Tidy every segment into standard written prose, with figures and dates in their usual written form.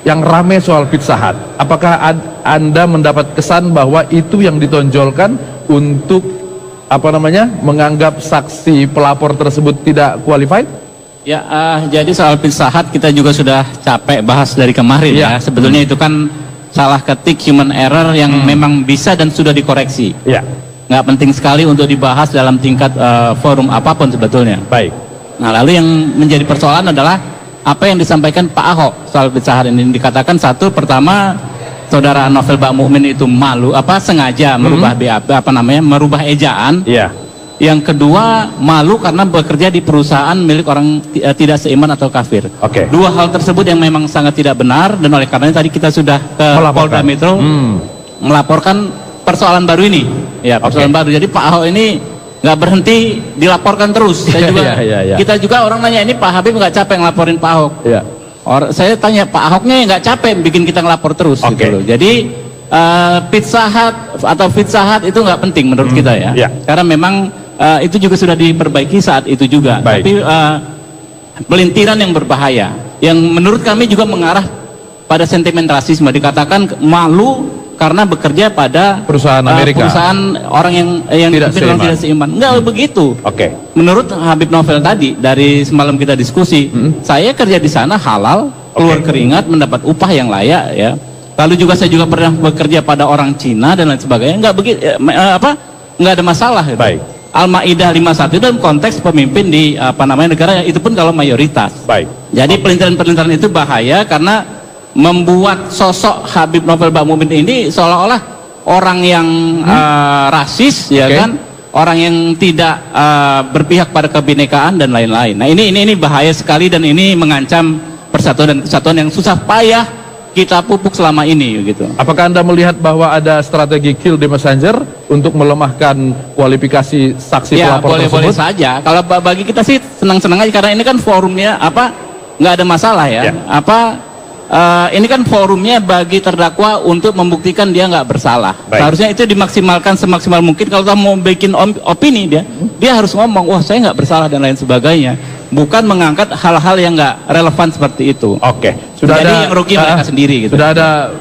yang rame soal Pizza Hut. Apakah Anda mendapat kesan bahwa itu yang ditonjolkan untuk menganggap saksi pelapor tersebut tidak qualified? Ya, jadi soal Pizza Hut kita juga sudah capek bahas dari kemarin ya. Sebetulnya itu kan salah ketik human error yang memang bisa dan sudah dikoreksi. Ya. Nggak penting sekali untuk dibahas dalam tingkat forum apapun sebetulnya. Baik. Nah, lalu yang menjadi persoalan adalah apa yang disampaikan Pak Ahok soal Pizza Hut ini. Dikatakan satu, pertama saudara Novel Bakmukmin itu sengaja merubah merubah ejaan. Iya. Yang kedua, malu karena bekerja di perusahaan milik orang tidak seiman atau kafir. Oke. Dua hal tersebut yang memang sangat tidak benar, dan oleh karenanya tadi kita sudah ke Polda Metro melaporkan persoalan baru ini. Ya, persoalan baru. Jadi Pak Ahok ini nggak berhenti dilaporkan terus. Saya juga, kita juga orang nanya, ini Pak Habib nggak capek ngelaporin Pak Ahok? Iya. Saya tanya, Pak Ahoknya nggak capek bikin kita ngelapor terus. Gitu loh. Jadi Pizza Hut itu nggak penting menurut kita ya. Karena memang itu juga sudah diperbaiki saat itu juga. Baik. Tapi pelintiran yang berbahaya, yang menurut kami juga mengarah pada sentimen rasisme. Dikatakan malu karena bekerja pada perusahaan Amerika, perusahaan orang yang tidak seiman. Enggak begitu. Oke. Menurut Habib Novel tadi, dari semalam kita diskusi, saya kerja di sana halal, keluar keringat, mendapat upah yang layak ya. Lalu juga saya juga pernah bekerja pada orang Cina dan lain sebagainya. Enggak begitu, enggak ada masalah gitu. Baik. Al-Maidah 51 dalam konteks pemimpin di negara, itu pun kalau mayoritas. Baik. Jadi pelintiran-pelintiran itu bahaya karena membuat sosok Habib Novel Bakmukmin ini seolah-olah orang yang rasis, ya kan, orang yang tidak berpihak pada kebinekaan dan lain-lain. Nah, ini bahaya sekali, dan ini mengancam persatuan dan kesatuan yang susah payah kita pupuk selama ini gitu. Apakah Anda melihat bahwa ada strategi kill the messenger untuk melemahkan kualifikasi saksi pelapor tersebut? Boleh saja. Kalau bagi kita sih senang-senang aja, karena ini kan forumnya nggak ada masalah ya. Ini kan forumnya bagi terdakwa untuk membuktikan dia nggak bersalah. Seharusnya itu dimaksimalkan semaksimal mungkin. Kalau kita mau bikin opini, dia harus ngomong, wah saya nggak bersalah dan lain sebagainya. Bukan mengangkat hal-hal yang nggak relevan seperti itu. Oke. Jadi yang rugi mereka sendiri gitu. Sudah ada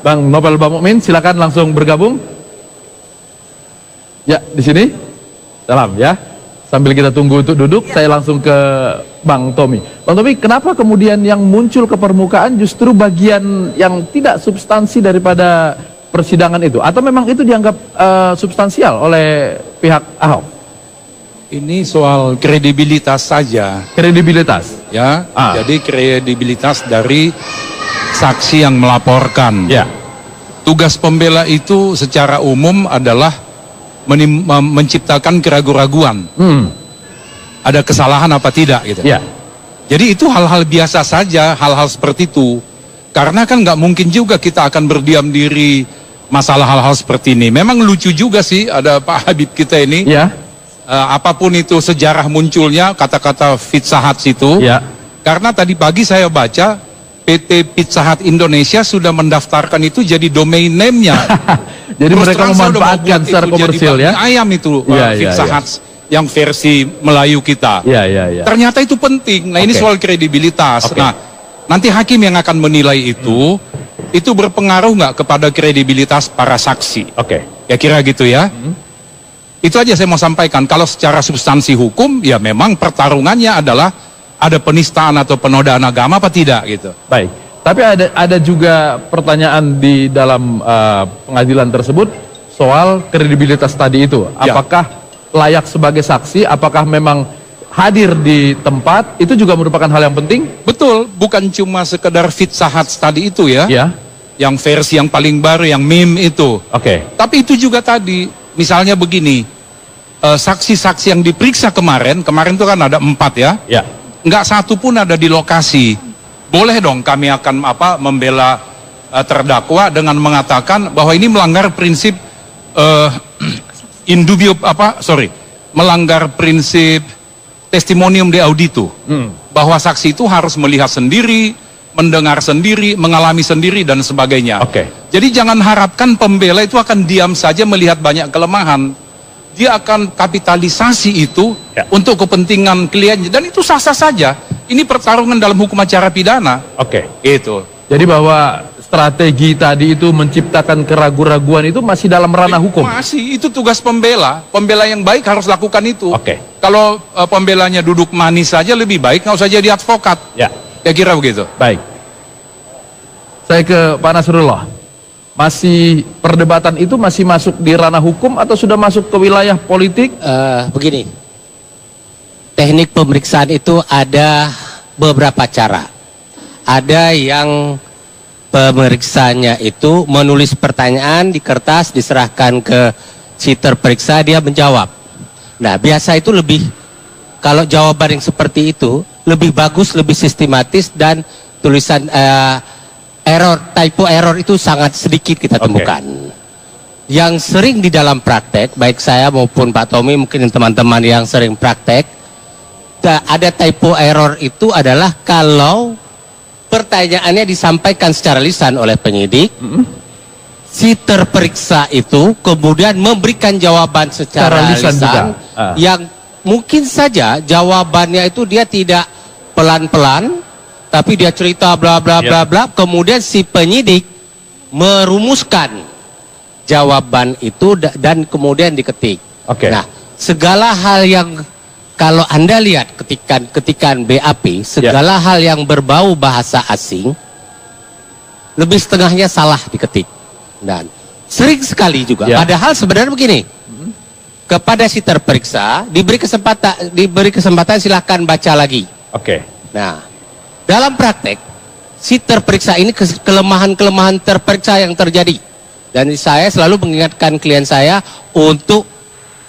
Bang Novel Bakmukmin, silakan langsung bergabung. Ya, di sini. Salam ya. Sambil kita tunggu untuk duduk, saya langsung ke Bang Tommy. Bang Tommy, kenapa kemudian yang muncul ke permukaan justru bagian yang tidak substansi daripada persidangan itu? Atau memang itu dianggap substansial oleh pihak Ahok? Ini soal kredibilitas saja. Kredibilitas? Ya, jadi kredibilitas dari saksi yang melaporkan. Ya. Tugas pembela itu secara umum adalah menciptakan keraguan-raguan. Ada kesalahan apa tidak gitu. Ya. Jadi itu hal-hal biasa saja, hal-hal seperti itu. Karena kan nggak mungkin juga kita akan berdiam diri masalah hal-hal seperti ini. Memang lucu juga sih ada Pak Habib kita ini. Ya. Apapun itu sejarah munculnya kata-kata Pizza Hut itu. Ya. Karena tadi pagi saya baca PT Pizza Hut Indonesia sudah mendaftarkan itu jadi domain name-nya. Jadi mereka memanfaatkan secara komersil ya. Ayam itu Pizza Hut yang versi Melayu kita. Ternyata itu penting. Nah, ini soal kredibilitas. Nah, nanti hakim yang akan menilai itu berpengaruh nggak kepada kredibilitas para saksi? Ya kira gitu ya. Itu aja saya mau sampaikan. Kalau secara substansi hukum, ya memang pertarungannya adalah ada penistaan atau penodaan agama apa tidak gitu. Baik. Tapi ada juga pertanyaan di dalam pengadilan tersebut soal kredibilitas tadi itu. Apakah layak sebagai saksi? Apakah memang hadir di tempat? Itu juga merupakan hal yang penting. Betul, bukan cuma sekedar Pizza Hut tadi itu ya. Yang versi yang paling baru, yang meme itu. Tapi itu juga tadi, misalnya begini, saksi-saksi yang diperiksa kemarin itu kan ada 4 ya. Nggak satu pun ada di lokasi. Boleh dong kami akan membela terdakwa dengan mengatakan bahwa ini melanggar prinsip melanggar prinsip testimonium de audito. Bahwa saksi itu harus melihat sendiri, mendengar sendiri, mengalami sendiri dan sebagainya. Jadi jangan harapkan pembela itu akan diam saja melihat banyak kelemahan. Dia akan kapitalisasi itu untuk kepentingan kliennya, dan itu sah-sah saja. Ini pertarungan dalam hukum acara pidana. Oke. Itu. Jadi bahwa strategi tadi itu menciptakan keraguan-raguan itu masih dalam ranah hukum. Masih, itu tugas pembela. Pembela yang baik harus lakukan itu. Oke. Kalau pembelanya duduk manis saja lebih baik, nggak usah jadi advokat. Ya. Ya kira begitu. Baik. Saya ke Pak Nasrullah. Masih perdebatan itu masih masuk di ranah hukum atau sudah masuk ke wilayah politik? Begini, teknik pemeriksaan itu ada beberapa cara. Ada yang pemeriksanya itu menulis pertanyaan di kertas, diserahkan ke si terperiksa, dia menjawab. Nah, biasa itu lebih, kalau jawaban yang seperti itu lebih bagus, lebih sistematis, dan tulisan typo error itu sangat sedikit kita temukan. Yang sering di dalam praktek, baik saya maupun Pak Tommy, mungkin teman-teman yang sering praktek, ada typo error itu adalah kalau pertanyaannya disampaikan secara lisan oleh penyidik, si terperiksa itu kemudian memberikan jawaban secara lisan yang mungkin saja jawabannya itu dia tidak pelan-pelan, tapi dia cerita bla bla bla bla, kemudian si penyidik merumuskan jawaban itu dan kemudian diketik. Nah, segala hal yang kalau Anda lihat ketikan BAP, segala hal yang berbau bahasa asing, lebih setengahnya salah diketik. Dan sering sekali juga, padahal sebenarnya begini, kepada si terperiksa diberi kesempatan silahkan baca lagi. Nah, dalam praktek, si terperiksa ini kelemahan-kelemahan terperiksa yang terjadi. Dan saya selalu mengingatkan klien saya untuk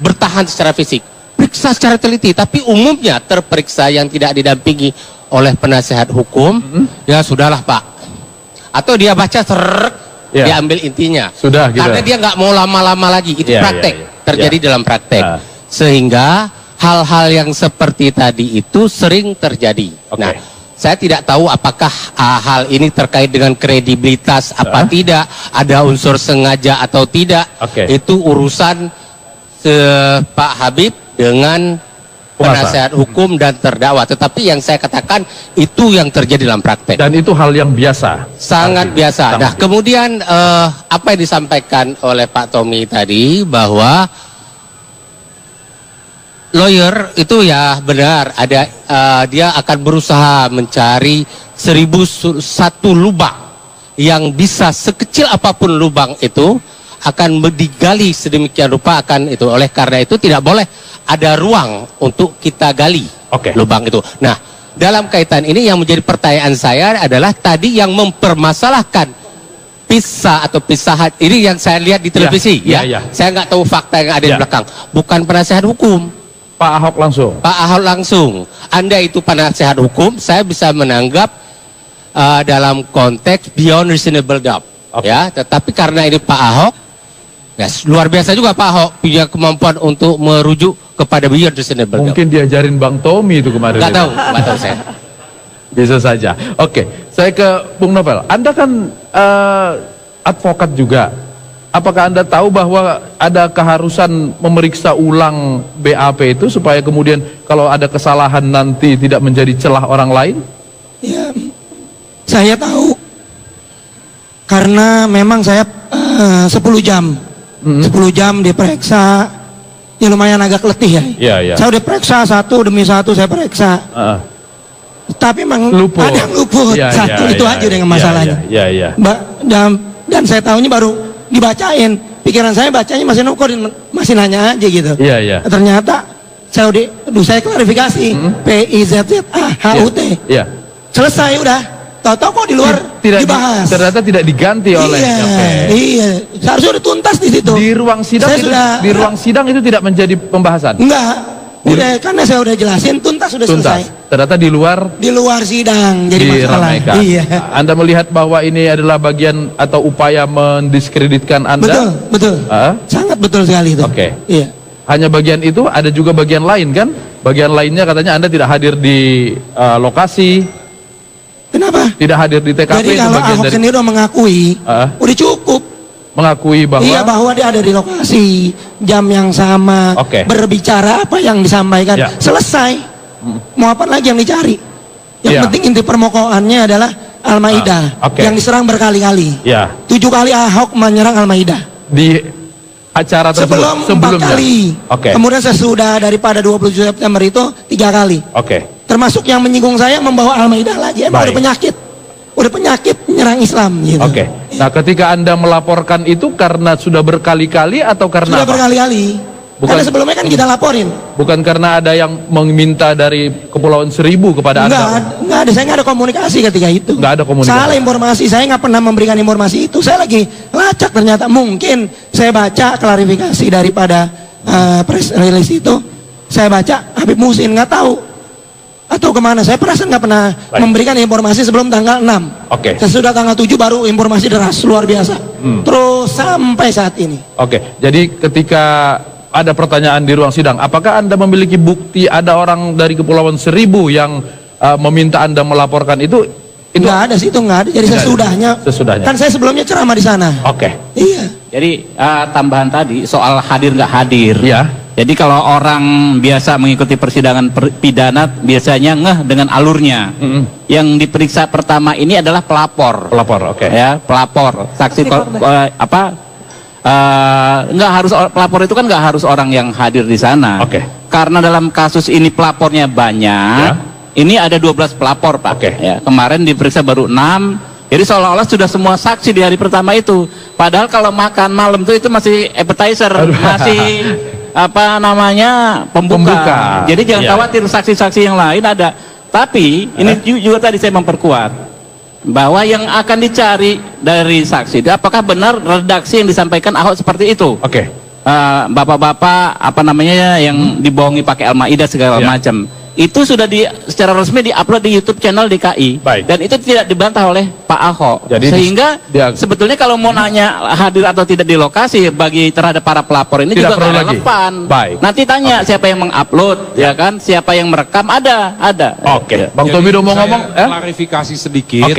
bertahan secara fisik. Periksa secara teliti, tapi umumnya terperiksa yang tidak didampingi oleh penasehat hukum, ya sudahlah Pak. Atau dia baca dia ambil intinya. Sudah, gitu. Karena dia nggak mau lama-lama lagi. Itu praktek, terjadi dalam praktek. Sehingga hal-hal yang seperti tadi itu sering terjadi. Nah, saya tidak tahu apakah hal ini terkait dengan kredibilitas apa tidak, ada unsur sengaja atau tidak. Itu urusan Pak Habib dengan penasehat hukum dan terdakwa. Tetapi yang saya katakan itu yang terjadi dalam praktek. Dan itu hal yang biasa. Sangat biasa. Nah, kemudian apa yang disampaikan oleh Pak Tommy tadi bahwa lawyer itu ya benar ada dia akan berusaha mencari 1001 lubang yang bisa sekecil apapun lubang itu akan digali sedemikian rupa akan itu. Oleh karena itu tidak boleh ada ruang untuk kita gali lubang itu. Nah, dalam kaitan ini yang menjadi pertanyaan saya adalah tadi yang mempermasalahkan pisah atau pisahan ini yang saya lihat di televisi Saya nggak tahu fakta yang ada di belakang. Bukan penasehat hukum. Pak Ahok langsung. Pak Ahok langsung. Anda itu penasehat hukum, saya bisa menanggap dalam konteks beyond reasonable doubt. Ya, tetapi karena ini Pak Ahok, ya luar biasa juga Pak Ahok punya kemampuan untuk merujuk kepada beyond reasonable doubt. Mungkin diajarin Bang Tommy itu kemarin. Nggak tahu saya. Bisa saja. Saya ke Bung Novel. Anda kan advokat juga. Apakah Anda tahu bahwa ada keharusan memeriksa ulang BAP itu supaya kemudian kalau ada kesalahan nanti tidak menjadi celah orang lain? Ya, saya tahu. Karena memang saya 10 jam. 10 jam diperiksa. Ya lumayan agak letih ya. Saya udah periksa satu demi satu saya periksa. Tapi memang ada yang luput. Satu itu aja dengan masalahnya. Dan saya tahunya baru dibacain, pikiran saya bacanya masih nongkorin, masih nanya aja gitu. Ternyata saya klarifikasi PIZZA-HUT. Selesai udah. Tahu-tahu kok di luar dibahas. Ternyata tidak diganti oleh. Iya. Seharusnya udah tuntas di situ. Di ruang sidang itu tidak menjadi pembahasan. Enggak. Udah, karena saya udah jelasin tuntas sudah selesai. Ternyata di luar sidang jadi masalah. Iya. Anda melihat bahwa ini adalah bagian atau upaya mendiskreditkan Anda? Betul. Sangat betul sekali itu. Iya. Hanya bagian itu, ada juga bagian lain kan? Bagian lainnya katanya Anda tidak hadir di lokasi. Kenapa? Tidak hadir di TKP. Jadi kalau Ahok sendiri udah mengakui, udah cukup. Mengakui bahwa bahwa dia ada di lokasi, jam yang sama, berbicara apa yang disampaikan, selesai. Mau apa lagi yang dicari? Yang penting inti permohokannya adalah Al-Maidah yang diserang berkali-kali. 7 kali Ahok menyerang Al-Maidah. Di acara tersebut sebelumnya 4 kali. Kemudian sesudah daripada 27 September itu 3 kali. Termasuk yang menyinggung saya membawa Al-Maidah lagi. Emang udah penyakit menyerang Islam gitu. Nah, ketika Anda melaporkan itu karena sudah berkali-kali atau karena sudah berkali-kali? Karena sebelumnya kan kita laporin. Bukan karena ada yang meminta dari Kepulauan Seribu kepada Anda? Enggak ada, saya nggak ada komunikasi ketika itu. Nggak ada komunikasi. Salah informasi, saya nggak pernah memberikan informasi itu. Saya lagi lacak ternyata. Mungkin saya baca klarifikasi daripada press release itu. Saya baca Habib Muhsin, nggak tahu atau kemana. Saya perasaan nggak pernah memberikan informasi sebelum tanggal 6. Sesudah tanggal 7 baru informasi deras luar biasa. Terus sampai saat ini. Jadi ketika ada pertanyaan di ruang sidang, apakah Anda memiliki bukti ada orang dari Kepulauan Seribu yang meminta Anda melaporkan itu? Nggak ada sih, itu nggak ada. Jadi sesudahnya. Kan saya sebelumnya ceramah di sana. Iya. Jadi tambahan tadi soal hadir nggak hadir. Jadi kalau orang biasa mengikuti persidangan pidana biasanya ngeh dengan alurnya. Yang diperiksa pertama ini adalah pelapor. Ya, pelapor. Saksi nggak harus pelapor itu kan nggak harus orang yang hadir di sana. Karena dalam kasus ini pelapornya banyak. Ini ada 12 pelapor, Pak. Ya, kemarin diperiksa baru 6. Jadi seolah-olah sudah semua saksi di hari pertama itu. Padahal kalau makan malam itu masih appetizer, masih pembuka. Jadi jangan khawatir, saksi-saksi yang lain ada. Tapi ini juga tadi saya memperkuat bahwa yang akan dicari dari saksi itu apakah benar redaksi yang disampaikan Ahok seperti itu. Bapak-bapak yang dibohongi pakai Al-Maidah segala macam. Itu sudah secara resmi diupload di YouTube channel DKI. Dan itu tidak dibantah oleh Pak Ahok. Sehingga sebetulnya kalau mau nanya hadir atau tidak di lokasi bagi terhadap para pelapor ini juga nggak relevan. Nanti tanya siapa yang mengupload, ya kan? Siapa yang merekam, ada. Bang Tommy udah mau ngomong? Klarifikasi sedikit.